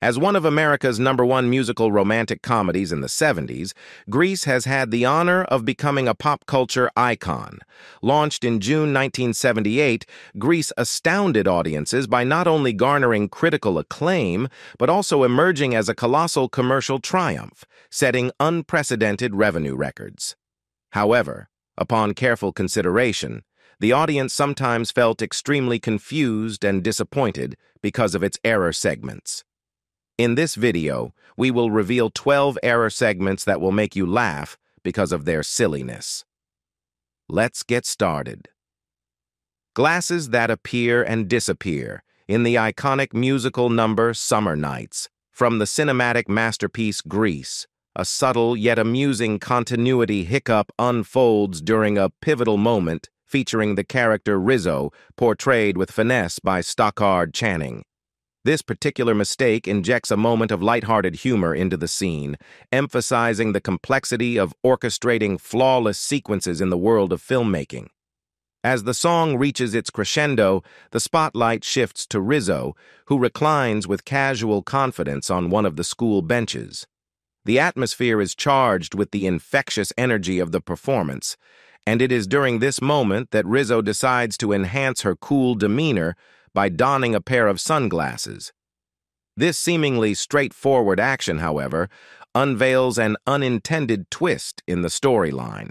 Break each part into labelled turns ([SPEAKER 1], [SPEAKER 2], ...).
[SPEAKER 1] As one of America's #1 musical romantic comedies in the 70s, Grease has had the honor of becoming a pop culture icon. Launched in June 1978, Grease astounded audiences by not only garnering critical acclaim, but also emerging as a colossal commercial triumph, setting unprecedented revenue records. However, upon careful consideration, the audience sometimes felt extremely confused and disappointed because of its error segments. In this video, we will reveal 12 error segments that will make you laugh because of their silliness. Let's get started. Glasses that appear and disappear in the iconic musical number Summer Nights. From the cinematic masterpiece Grease, a subtle yet amusing continuity hiccup unfolds during a pivotal moment featuring the character Rizzo, portrayed with finesse by Stockard Channing. This particular mistake injects a moment of lighthearted humor into the scene, emphasizing the complexity of orchestrating flawless sequences in the world of filmmaking. As the song reaches its crescendo, the spotlight shifts to Rizzo, who reclines with casual confidence on one of the school benches. The atmosphere is charged with the infectious energy of the performance, and it is during this moment that Rizzo decides to enhance her cool demeanor by donning a pair of sunglasses. This seemingly straightforward action, however, unveils an unintended twist in the storyline.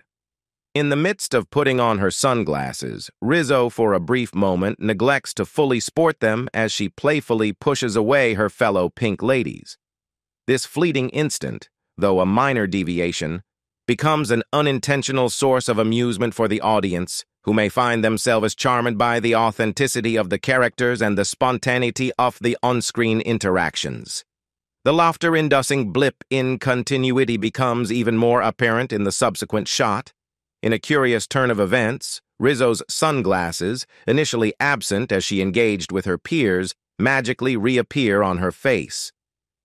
[SPEAKER 1] In the midst of putting on her sunglasses, Rizzo, for a brief moment, neglects to fully sport them as she playfully pushes away her fellow pink ladies. This fleeting instant, though a minor deviation, becomes an unintentional source of amusement for the audience, who may find themselves charmed by the authenticity of the characters and the spontaneity of the on-screen interactions. The laughter-inducing blip in continuity becomes even more apparent in the subsequent shot. In a curious turn of events, Rizzo's sunglasses, initially absent as she engaged with her peers, magically reappear on her face.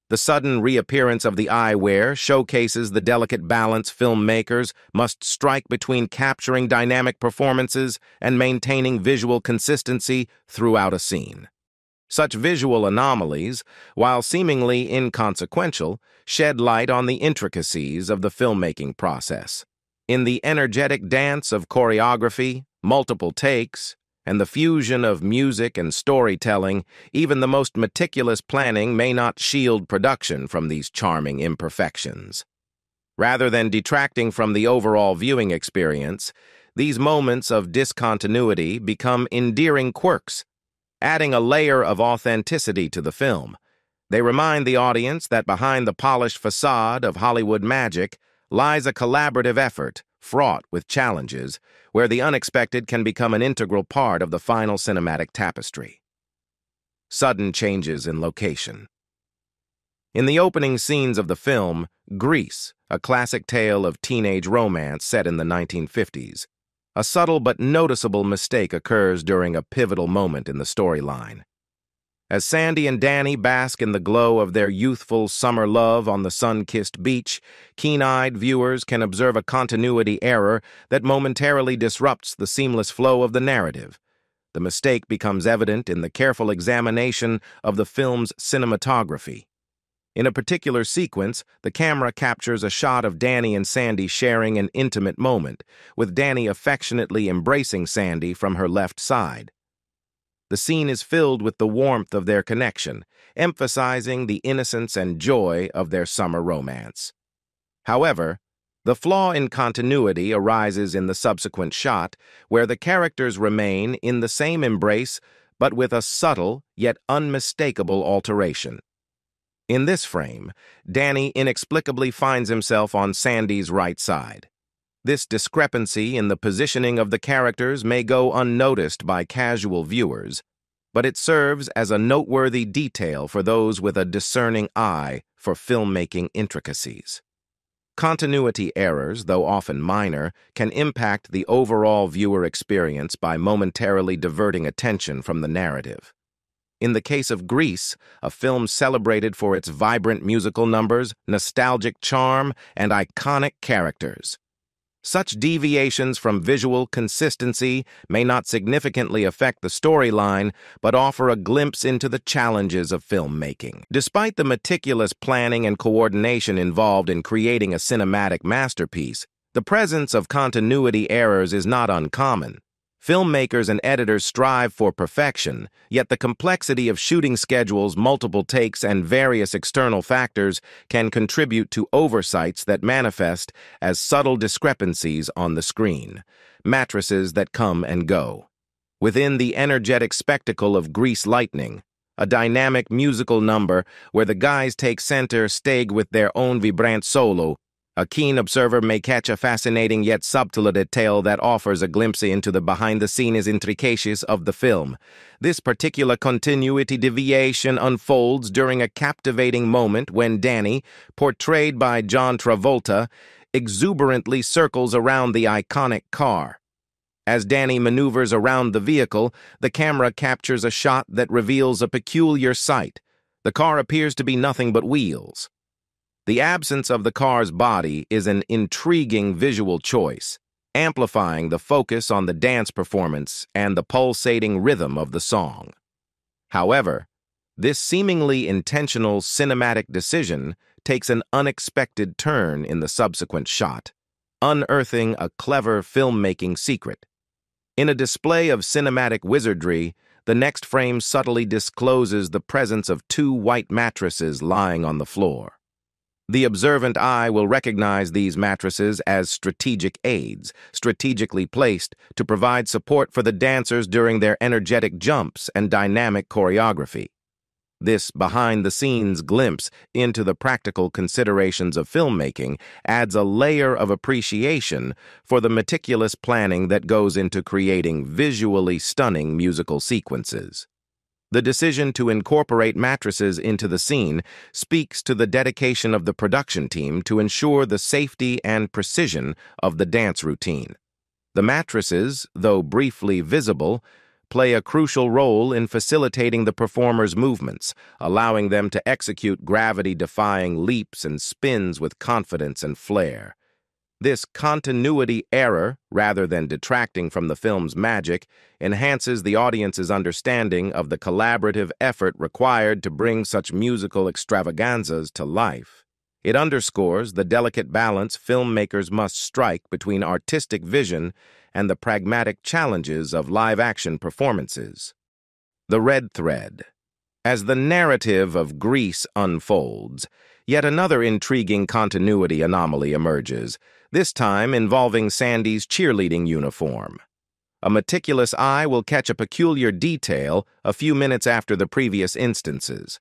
[SPEAKER 1] The sudden reappearance of the eyewear showcases the delicate balance filmmakers must strike between capturing dynamic performances and maintaining visual consistency throughout a scene. Such visual anomalies, while seemingly inconsequential, shed light on the intricacies of the filmmaking process. In the energetic dance of choreography, multiple takes, and the fusion of music and storytelling, even the most meticulous planning may not shield production from these charming imperfections. Rather than detracting from the overall viewing experience, these moments of discontinuity become endearing quirks, adding a layer of authenticity to the film. They remind the audience that behind the polished facade of Hollywood magic lies a collaborative effort, fraught with challenges, where the unexpected can become an integral part of the final cinematic tapestry. Sudden changes in location. In the opening scenes of the film, Grease, a classic tale of teenage romance set in the 1950s, a subtle but noticeable mistake occurs during a pivotal moment in the storyline. As Sandy and Danny bask in the glow of their youthful summer love on the sun-kissed beach, keen-eyed viewers can observe a continuity error that momentarily disrupts the seamless flow of the narrative. The mistake becomes evident in the careful examination of the film's cinematography. In a particular sequence, the camera captures a shot of Danny and Sandy sharing an intimate moment, with Danny affectionately embracing Sandy from her left side. The scene is filled with the warmth of their connection, emphasizing the innocence and joy of their summer romance. However, the flaw in continuity arises in the subsequent shot, where the characters remain in the same embrace but with a subtle yet unmistakable alteration. In this frame, Danny inexplicably finds himself on Sandy's right side. This discrepancy in the positioning of the characters may go unnoticed by casual viewers, but it serves as a noteworthy detail for those with a discerning eye for filmmaking intricacies. Continuity errors, though often minor, can impact the overall viewer experience by momentarily diverting attention from the narrative. In the case of Grease, a film celebrated for its vibrant musical numbers, nostalgic charm, and iconic characters, Such deviations from visual consistency may not significantly affect the storyline, but offer a glimpse into the challenges of filmmaking. Despite the meticulous planning and coordination involved in creating a cinematic masterpiece, the presence of continuity errors is not uncommon. Filmmakers and editors strive for perfection, yet the complexity of shooting schedules, multiple takes, and various external factors can contribute to oversights that manifest as subtle discrepancies on the screen, mattresses that come and go. Within the energetic spectacle of Grease Lightning, a dynamic musical number where the guys take center stage with their own vibrant solo, a keen observer may catch a fascinating yet subtle detail that offers a glimpse into the behind-the-scenes intricacies of the film. This particular continuity deviation unfolds during a captivating moment when Danny, portrayed by John Travolta, exuberantly circles around the iconic car. As Danny maneuvers around the vehicle, the camera captures a shot that reveals a peculiar sight. The car appears to be nothing but wheels. The absence of the car's body is an intriguing visual choice, amplifying the focus on the dance performance and the pulsating rhythm of the song. However, this seemingly intentional cinematic decision takes an unexpected turn in the subsequent shot, unearthing a clever filmmaking secret. In a display of cinematic wizardry, the next frame subtly discloses the presence of two white mattresses lying on the floor. The observant eye will recognize these mattresses as strategic aids, strategically placed to provide support for the dancers during their energetic jumps and dynamic choreography. This behind-the-scenes glimpse into the practical considerations of filmmaking adds a layer of appreciation for the meticulous planning that goes into creating visually stunning musical sequences. The decision to incorporate mattresses into the scene speaks to the dedication of the production team to ensure the safety and precision of the dance routine. The mattresses, though briefly visible, play a crucial role in facilitating the performers' movements, allowing them to execute gravity-defying leaps and spins with confidence and flair. This continuity error, rather than detracting from the film's magic, enhances the audience's understanding of the collaborative effort required to bring such musical extravaganzas to life. It underscores the delicate balance filmmakers must strike between artistic vision and the pragmatic challenges of live-action performances. The red thread. As the narrative of Grease unfolds, yet another intriguing continuity anomaly emerges, this time involving Sandy's cheerleading uniform. A meticulous eye will catch a peculiar detail a few minutes after the previous instances.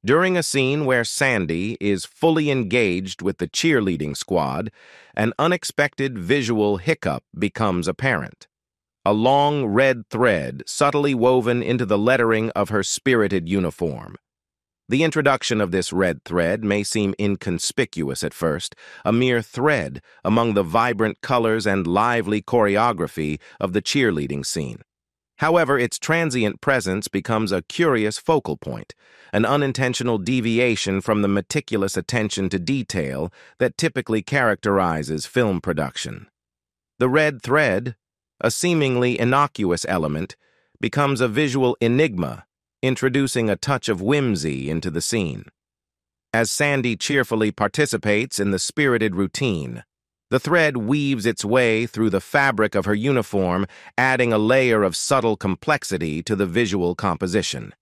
[SPEAKER 1] During a scene where Sandy is fully engaged with the cheerleading squad, an unexpected visual hiccup becomes apparent. A long red thread subtly woven into the lettering of her spirited uniform. The introduction of this red thread may seem inconspicuous at first, a mere thread among the vibrant colors and lively choreography of the cheerleading scene. However, its transient presence becomes a curious focal point, an unintentional deviation from the meticulous attention to detail that typically characterizes film production. The red thread, a seemingly innocuous element, becomes a visual enigma, introducing a touch of whimsy into the scene. As Sandy cheerfully participates in the spirited routine, the thread weaves its way through the fabric of her uniform, adding a layer of subtle complexity to the visual composition.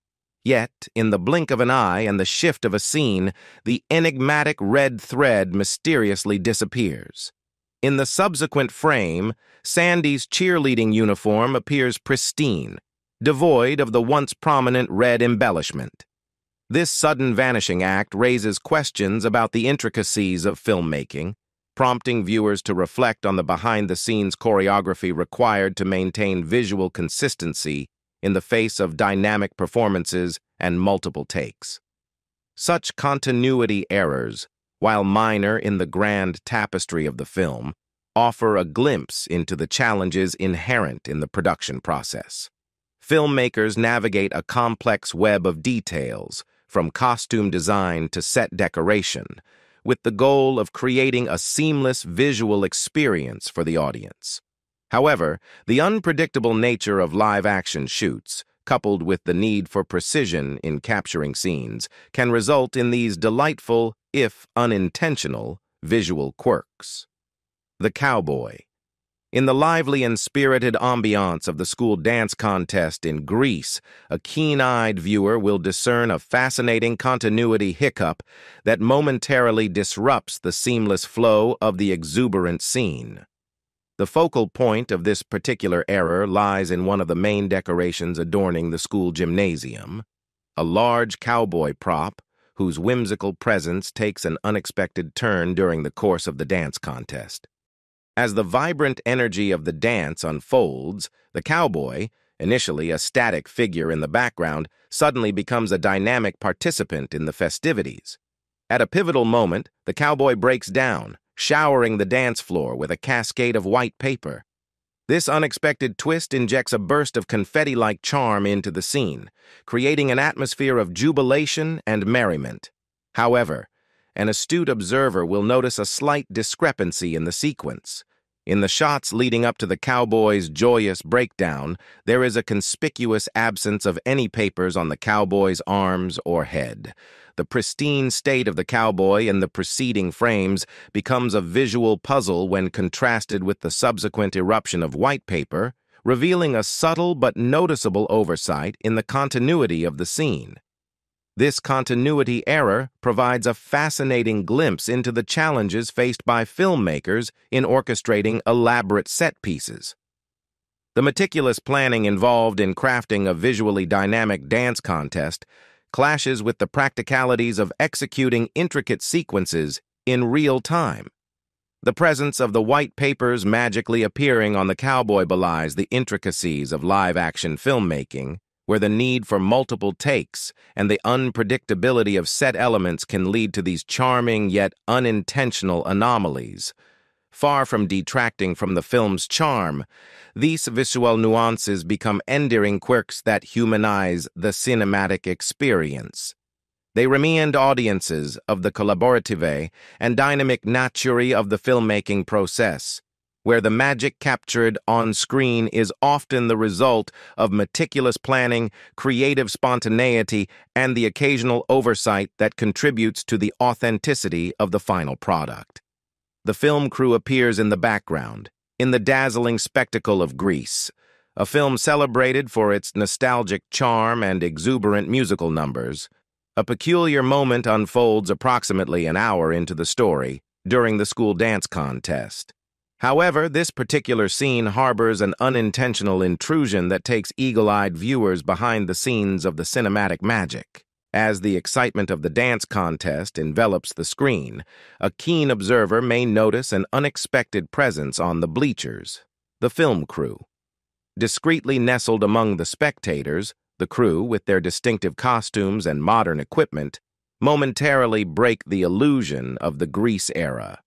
[SPEAKER 1] Yet, in the blink of an eye and the shift of a scene, the enigmatic red thread mysteriously disappears. In the subsequent frame, Sandy's cheerleading uniform appears pristine, devoid of the once prominent red embellishment. This sudden vanishing act raises questions about the intricacies of filmmaking, prompting viewers to reflect on the behind-the-scenes choreography required to maintain visual consistency in the face of dynamic performances and multiple takes. Such continuity errors, while minor in the grand tapestry of the film, offer a glimpse into the challenges inherent in the production process. Filmmakers navigate a complex web of details, from costume design to set decoration, with the goal of creating a seamless visual experience for the audience. However, the unpredictable nature of live-action shoots, coupled with the need for precision in capturing scenes, can result in these delightful, if unintentional, visual quirks. The Cowboy. In the lively and spirited ambiance of the school dance contest in Greece, a keen-eyed viewer will discern a fascinating continuity hiccup that momentarily disrupts the seamless flow of the exuberant scene. The focal point of this particular error lies in one of the main decorations adorning the school gymnasium, a large cowboy prop whose whimsical presence takes an unexpected turn during the course of the dance contest. As the vibrant energy of the dance unfolds, the cowboy, initially a static figure in the background, suddenly becomes a dynamic participant in the festivities. At a pivotal moment, the cowboy breaks down, showering the dance floor with a cascade of white paper. This unexpected twist injects a burst of confetti-like charm into the scene, creating an atmosphere of jubilation and merriment. However, an astute observer will notice a slight discrepancy in the sequence. In the shots leading up to the cowboy's joyous breakdown, there is a conspicuous absence of any papers on the cowboy's arms or head. The pristine state of the cowboy in the preceding frames becomes a visual puzzle when contrasted with the subsequent eruption of white paper, revealing a subtle but noticeable oversight in the continuity of the scene. This continuity error provides a fascinating glimpse into the challenges faced by filmmakers in orchestrating elaborate set pieces. The meticulous planning involved in crafting a visually dynamic dance contest clashes with the practicalities of executing intricate sequences in real time. The presence of the white papers magically appearing on the cowboy belies the intricacies of live-action filmmaking, where the need for multiple takes and the unpredictability of set elements can lead to these charming yet unintentional anomalies. Far from detracting from the film's charm, these visual nuances become endearing quirks that humanize the cinematic experience. They remind audiences of the collaborative and dynamic nature of the filmmaking process, where the magic captured on screen is often the result of meticulous planning, creative spontaneity, and the occasional oversight that contributes to the authenticity of the final product. The film crew appears in the background, in the dazzling spectacle of Grease, a film celebrated for its nostalgic charm and exuberant musical numbers. A peculiar moment unfolds approximately an hour into the story, during the school dance contest. However, this particular scene harbors an unintentional intrusion that takes eagle-eyed viewers behind the scenes of the cinematic magic. As the excitement of the dance contest envelops the screen, a keen observer may notice an unexpected presence on the bleachers, the film crew. Discreetly nestled among the spectators, the crew, with their distinctive costumes and modern equipment, momentarily break the illusion of the Grease era.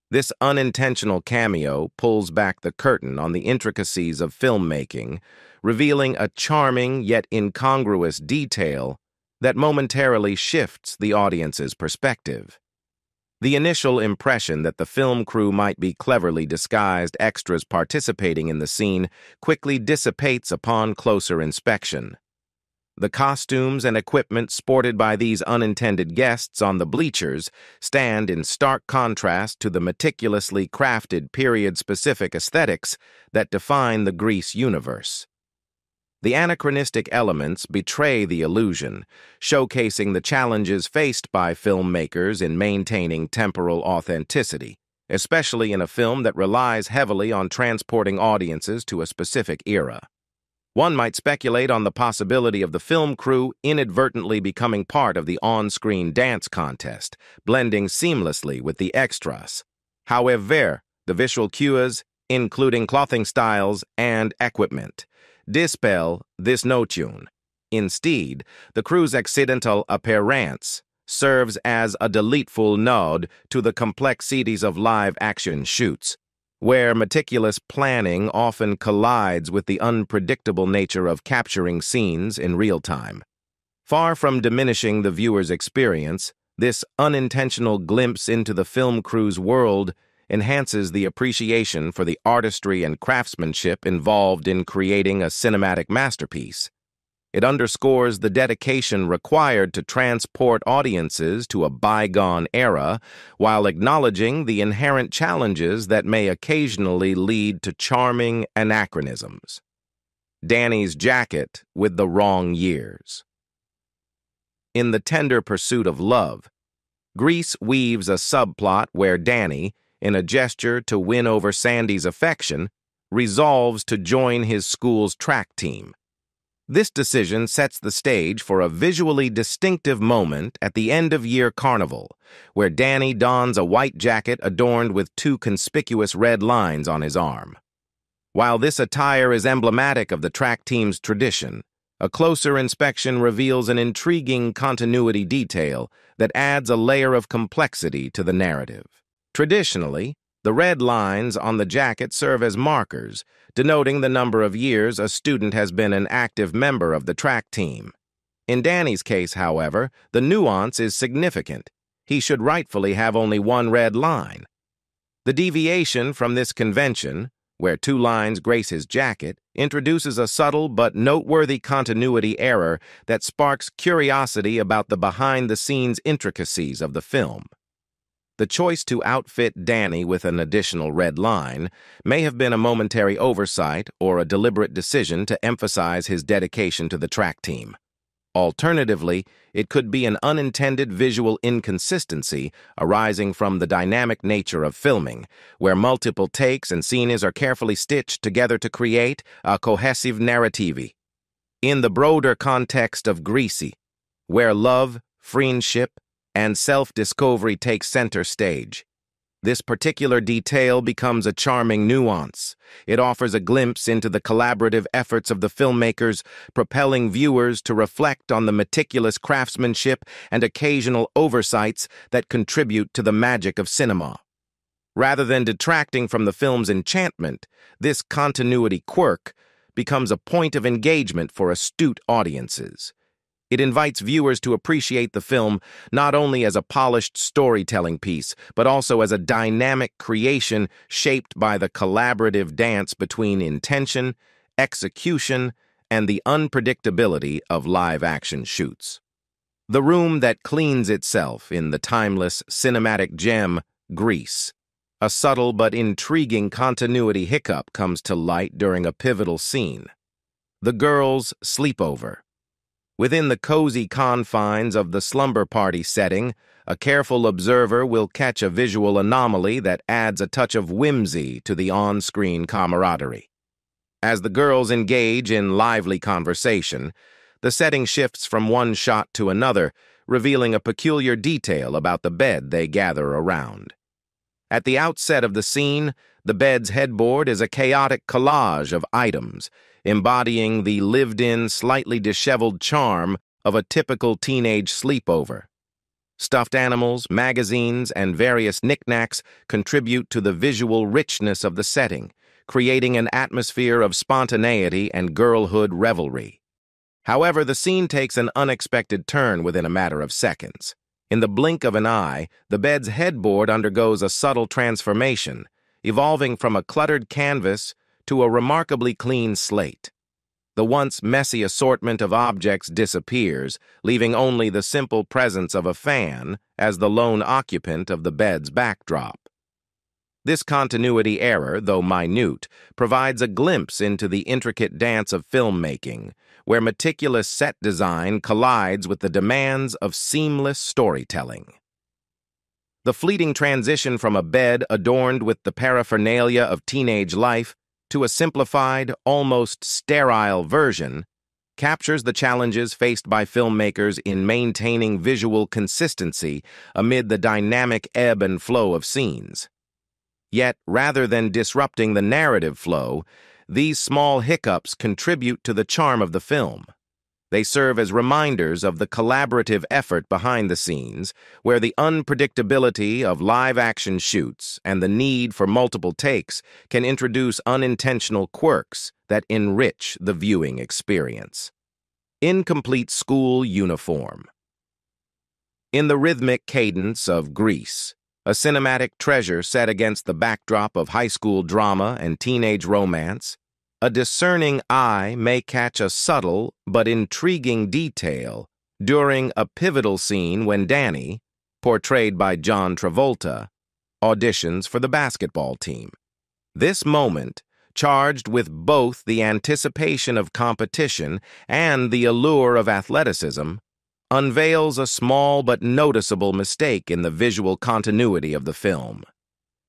[SPEAKER 1] This unintentional cameo pulls back the curtain on the intricacies of filmmaking, revealing a charming yet incongruous detail that momentarily shifts the audience's perspective. The initial impression that the film crew might be cleverly disguised extras participating in the scene quickly dissipates upon closer inspection. The costumes and equipment sported by these unintended guests on the bleachers stand in stark contrast to the meticulously crafted period-specific aesthetics that define the Grease universe. The anachronistic elements betray the illusion, showcasing the challenges faced by filmmakers in maintaining temporal authenticity, especially in a film that relies heavily on transporting audiences to a specific era. One might speculate on the possibility of the film crew inadvertently becoming part of the on-screen dance contest, blending seamlessly with the extras. However, the visual cues, including clothing styles and equipment, dispel this notion. Instead, the crew's accidental appearance serves as a delightful nod to the complexities of live-action shoots, where meticulous planning often collides with the unpredictable nature of capturing scenes in real time. Far from diminishing the viewer's experience, This unintentional glimpse into the film crew's world enhances the appreciation for the artistry and craftsmanship involved in creating a cinematic masterpiece. It underscores the dedication required to transport audiences to a bygone era while acknowledging the inherent challenges that may occasionally lead to charming anachronisms. Danny's jacket with the wrong years. In the tender pursuit of love, Grease weaves a subplot where Danny, in a gesture to win over Sandy's affection, resolves to join his school's track team. This decision sets the stage for a visually distinctive moment at the end-of-year carnival, where Danny dons a white jacket adorned with two conspicuous red lines on his arm. While this attire is emblematic of the track team's tradition, a closer inspection reveals an intriguing continuity detail that adds a layer of complexity to the narrative. Traditionally, the red lines on the jacket serve as markers, denoting the number of years a student has been an active member of the track team. In Danny's case, however, the nuance is significant. He should rightfully have only one red line. The deviation from this convention, where two lines grace his jacket, introduces a subtle but noteworthy continuity error that sparks curiosity about the behind-the-scenes intricacies of the film. The choice to outfit Danny with an additional red line may have been a momentary oversight or a deliberate decision to emphasize his dedication to the track team. Alternatively, it could be an unintended visual inconsistency arising from the dynamic nature of filming, where multiple takes and scenes are carefully stitched together to create a cohesive narrative. In the broader context of Greasy, where love, friendship, and self-discovery take center stage, this particular detail becomes a charming nuance. It offers a glimpse into the collaborative efforts of the filmmakers, propelling viewers to reflect on the meticulous craftsmanship and occasional oversights that contribute to the magic of cinema. Rather than detracting from the film's enchantment, this continuity quirk becomes a point of engagement for astute audiences. It invites viewers to appreciate the film not only as a polished storytelling piece, but also as a dynamic creation shaped by the collaborative dance between intention, execution, and the unpredictability of live-action shoots. The room that cleans itself in the timeless cinematic gem, Grease. A subtle but intriguing continuity hiccup comes to light during a pivotal scene. The girls' sleepover. Within the cozy confines of the slumber party setting, a careful observer will catch a visual anomaly that adds a touch of whimsy to the on-screen camaraderie. As the girls engage in lively conversation, the setting shifts from one shot to another, revealing a peculiar detail about the bed they gather around. At the outset of the scene, the bed's headboard is a chaotic collage of items, embodying the lived-in, slightly disheveled charm of a typical teenage sleepover. Stuffed animals, magazines, and various knickknacks contribute to the visual richness of the setting, creating an atmosphere of spontaneity and girlhood revelry. However, the scene takes an unexpected turn within a matter of seconds. In the blink of an eye, the bed's headboard undergoes a subtle transformation, evolving from a cluttered canvas to a remarkably clean slate. The once messy assortment of objects disappears, leaving only the simple presence of a fan as the lone occupant of the bed's backdrop. This continuity error, though minute, provides a glimpse into the intricate dance of filmmaking, where meticulous set design collides with the demands of seamless storytelling. The fleeting transition from a bed adorned with the paraphernalia of teenage life to a simplified, almost sterile version captures the challenges faced by filmmakers in maintaining visual consistency amid the dynamic ebb and flow of scenes. Yet, rather than disrupting the narrative flow, these small hiccups contribute to the charm of the film. They serve as reminders of the collaborative effort behind the scenes, where the unpredictability of live-action shoots and the need for multiple takes can introduce unintentional quirks that enrich the viewing experience. Incomplete school uniform. In the rhythmic cadence of Grease, a cinematic treasure set against the backdrop of high school drama and teenage romance, a discerning eye may catch a subtle but intriguing detail during a pivotal scene when Danny, portrayed by John Travolta, auditions for the basketball team. This moment, charged with both the anticipation of competition and the allure of athleticism, unveils a small but noticeable mistake in the visual continuity of the film.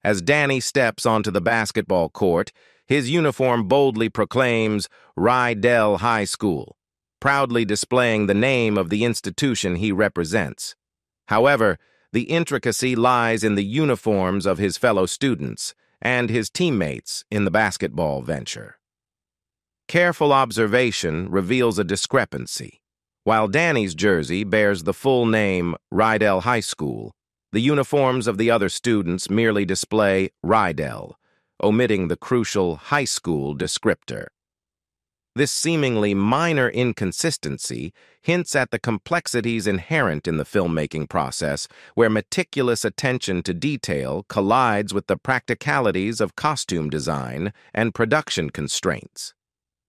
[SPEAKER 1] As Danny steps onto the basketball court, his uniform boldly proclaims Rydell High School, proudly displaying the name of the institution he represents. However, the intricacy lies in the uniforms of his fellow students and his teammates in the basketball venture. Careful observation reveals a discrepancy. While Danny's jersey bears the full name Rydell High School, the uniforms of the other students merely display Rydell, omitting the crucial high school descriptor. This seemingly minor inconsistency hints at the complexities inherent in the filmmaking process, where meticulous attention to detail collides with the practicalities of costume design and production constraints.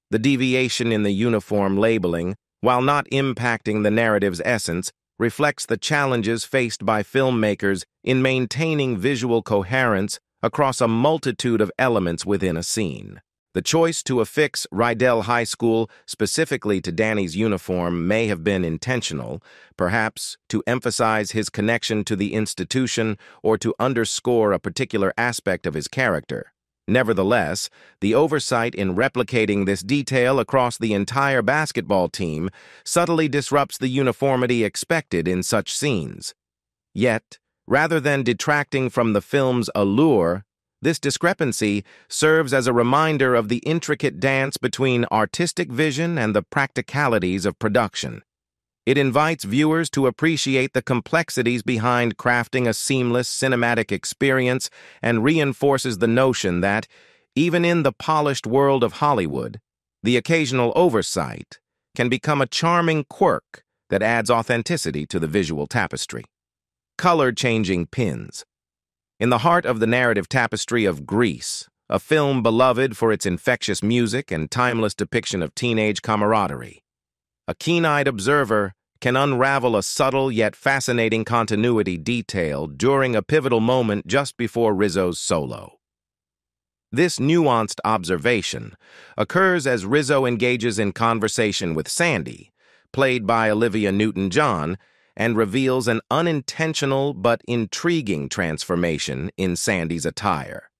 [SPEAKER 1] The deviation in the uniform labeling, while not impacting the narrative's essence, reflects the challenges faced by filmmakers in maintaining visual coherence across a multitude of elements within a scene. The choice to affix Rydell High School specifically to Danny's uniform may have been intentional, perhaps to emphasize his connection to the institution or to underscore a particular aspect of his character. Nevertheless, the oversight in replicating this detail across the entire basketball team subtly disrupts the uniformity expected in such scenes. Yet, rather than detracting from the film's allure, this discrepancy serves as a reminder of the intricate dance between artistic vision and the practicalities of production. It invites viewers to appreciate the complexities behind crafting a seamless cinematic experience and reinforces the notion that, even in the polished world of Hollywood, the occasional oversight can become a charming quirk that adds authenticity to the visual tapestry. Color-changing pins. In the heart of the narrative tapestry of Grease, a film beloved for its infectious music and timeless depiction of teenage camaraderie, a keen-eyed observer can unravel a subtle yet fascinating continuity detail during a pivotal moment just before Rizzo's solo. This nuanced observation occurs as Rizzo engages in conversation with Sandy, played by Olivia Newton-John, and reveals an unintentional but intriguing transformation in Sandy's attire.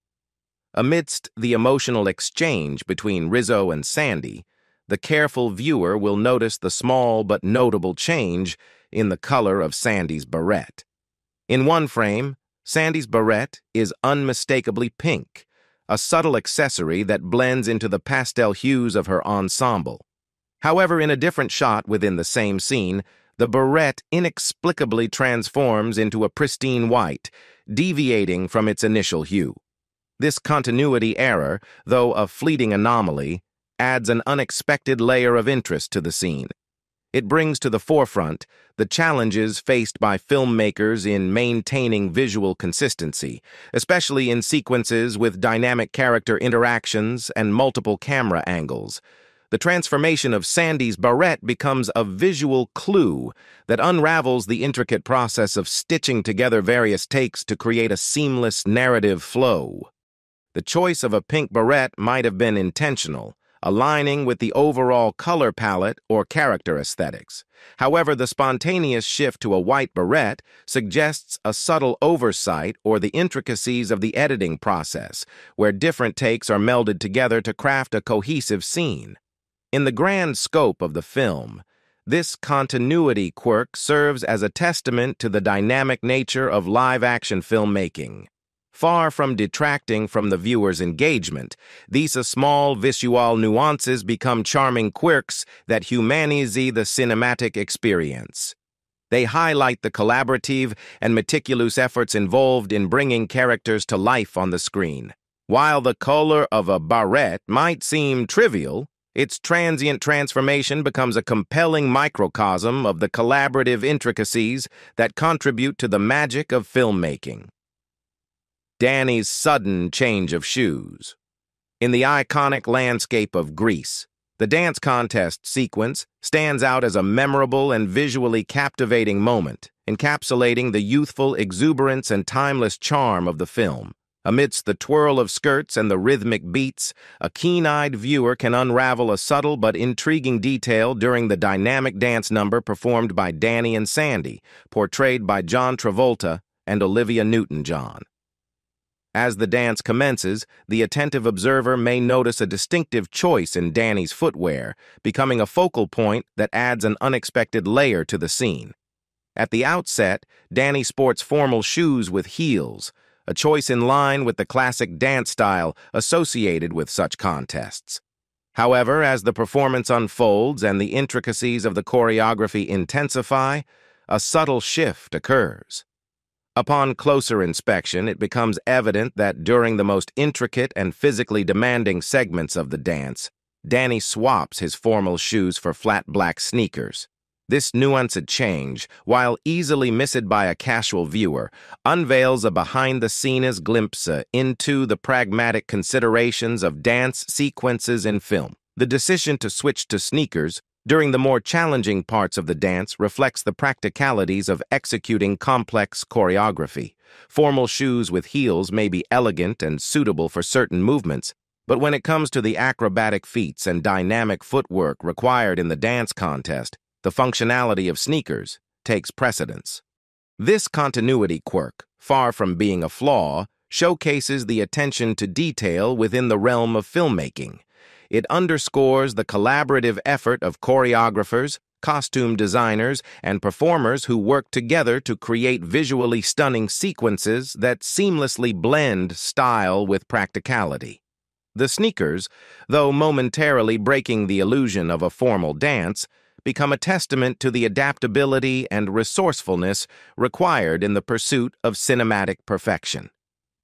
[SPEAKER 1] Amidst the emotional exchange between Rizzo and Sandy, the careful viewer will notice the small but notable change in the color of Sandy's beret. In one frame, Sandy's beret is unmistakably pink, a subtle accessory that blends into the pastel hues of her ensemble. However, in a different shot within the same scene, the beret inexplicably transforms into a pristine white, deviating from its initial hue. This continuity error, though a fleeting anomaly, adds an unexpected layer of interest to the scene. It brings to the forefront the challenges faced by filmmakers in maintaining visual consistency, especially in sequences with dynamic character interactions and multiple camera angles. The transformation of Sandy's beret becomes a visual clue that unravels the intricate process of stitching together various takes to create a seamless narrative flow. The choice of a pink beret might have been intentional, aligning with the overall color palette or character aesthetics. However, the spontaneous shift to a white beret suggests a subtle oversight or the intricacies of the editing process, where different takes are melded together to craft a cohesive scene. In the grand scope of the film, this continuity quirk serves as a testament to the dynamic nature of live-action filmmaking. Far from detracting from the viewer's engagement, these small visual nuances become charming quirks that humanize the cinematic experience. They highlight the collaborative and meticulous efforts involved in bringing characters to life on the screen. While the color of a beret might seem trivial, Its transient transformation becomes a compelling microcosm of the collaborative intricacies that contribute to the magic of filmmaking. Danny's sudden change of shoes. In the iconic landscape of Greece, the dance contest sequence stands out as a memorable and visually captivating moment, encapsulating the youthful exuberance and timeless charm of the film. Amidst the twirl of skirts and the rhythmic beats, a keen-eyed viewer can unravel a subtle but intriguing detail during the dynamic dance number performed by Danny and Sandy, portrayed by John Travolta and Olivia Newton-John. As the dance commences, the attentive observer may notice a distinctive choice in Danny's footwear, becoming a focal point that adds an unexpected layer to the scene. At the outset, Danny sports formal shoes with heels, a choice in line with the classic dance style associated with such contests. However, as the performance unfolds and the intricacies of the choreography intensify, a subtle shift occurs. Upon closer inspection, it becomes evident that during the most intricate and physically demanding segments of the dance, Danny swaps his formal shoes for flat black sneakers. This nuanced change, while easily missed by a casual viewer, unveils a behind-the-scenes glimpse into the pragmatic considerations of dance sequences in film. The decision to switch to sneakers during the more challenging parts of the dance reflects the practicalities of executing complex choreography. Formal shoes with heels may be elegant and suitable for certain movements, but when it comes to the acrobatic feats and dynamic footwork required in the dance contest, the functionality of sneakers takes precedence. This continuity quirk, far from being a flaw, showcases the attention to detail within the realm of filmmaking. It underscores the collaborative effort of choreographers, costume designers, and performers who work together to create visually stunning sequences that seamlessly blend style with practicality. The sneakers, though momentarily breaking the illusion of a formal dance, become a testament to the adaptability and resourcefulness required in the pursuit of cinematic perfection.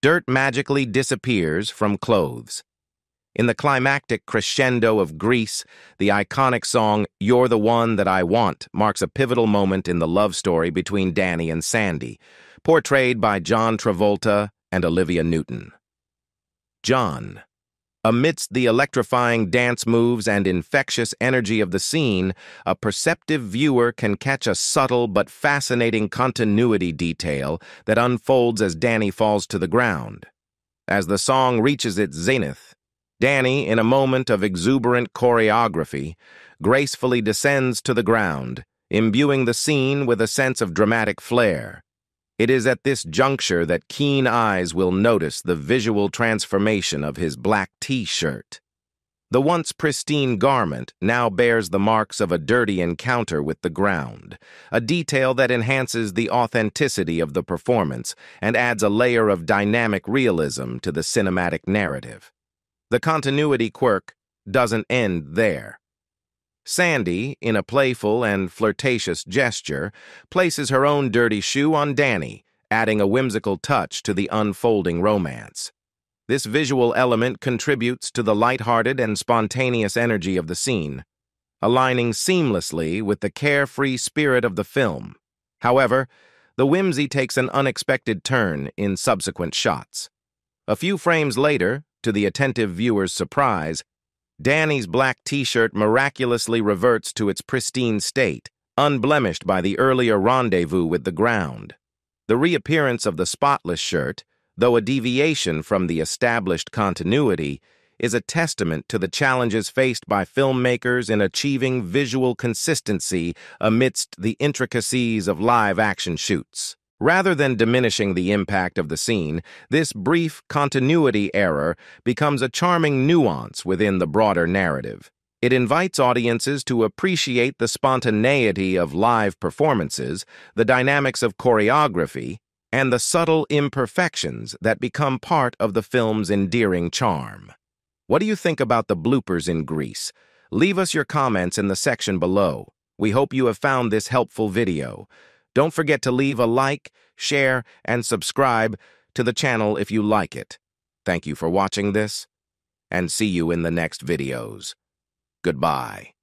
[SPEAKER 1] Dirt magically disappears from clothes. In the climactic crescendo of Grease, the iconic song "You're the One That I Want" marks a pivotal moment in the love story between Danny and Sandy, portrayed by John Travolta and Olivia Newton. John. Amidst the electrifying dance moves and infectious energy of the scene, a perceptive viewer can catch a subtle but fascinating continuity detail that unfolds as Danny falls to the ground. As the song reaches its zenith, Danny, in a moment of exuberant choreography, gracefully descends to the ground, imbuing the scene with a sense of dramatic flair. It is at this juncture that keen eyes will notice the visual transformation of his black T-shirt. The once pristine garment now bears the marks of a dirty encounter with the ground, a detail that enhances the authenticity of the performance and adds a layer of dynamic realism to the cinematic narrative. The continuity quirk doesn't end there. Sandy, in a playful and flirtatious gesture, places her own dirty shoe on Danny, adding a whimsical touch to the unfolding romance. This visual element contributes to the lighthearted and spontaneous energy of the scene, aligning seamlessly with the carefree spirit of the film. However, the whimsy takes an unexpected turn in subsequent shots. A few frames later, to the attentive viewer's surprise, Danny's black T-shirt miraculously reverts to its pristine state, unblemished by the earlier rendezvous with the ground. The reappearance of the spotless shirt, though a deviation from the established continuity, is a testament to the challenges faced by filmmakers in achieving visual consistency amidst the intricacies of live-action shoots. Rather than diminishing the impact of the scene, this brief continuity error becomes a charming nuance within the broader narrative. It invites audiences to appreciate the spontaneity of live performances, the dynamics of choreography, and the subtle imperfections that become part of the film's endearing charm. What do you think about the bloopers in Grease? Leave us your comments in the section below. We hope you have found this helpful video. Don't forget to leave a like, share, and subscribe to the channel if you like it. Thank you for watching this, and see you in the next videos. Goodbye.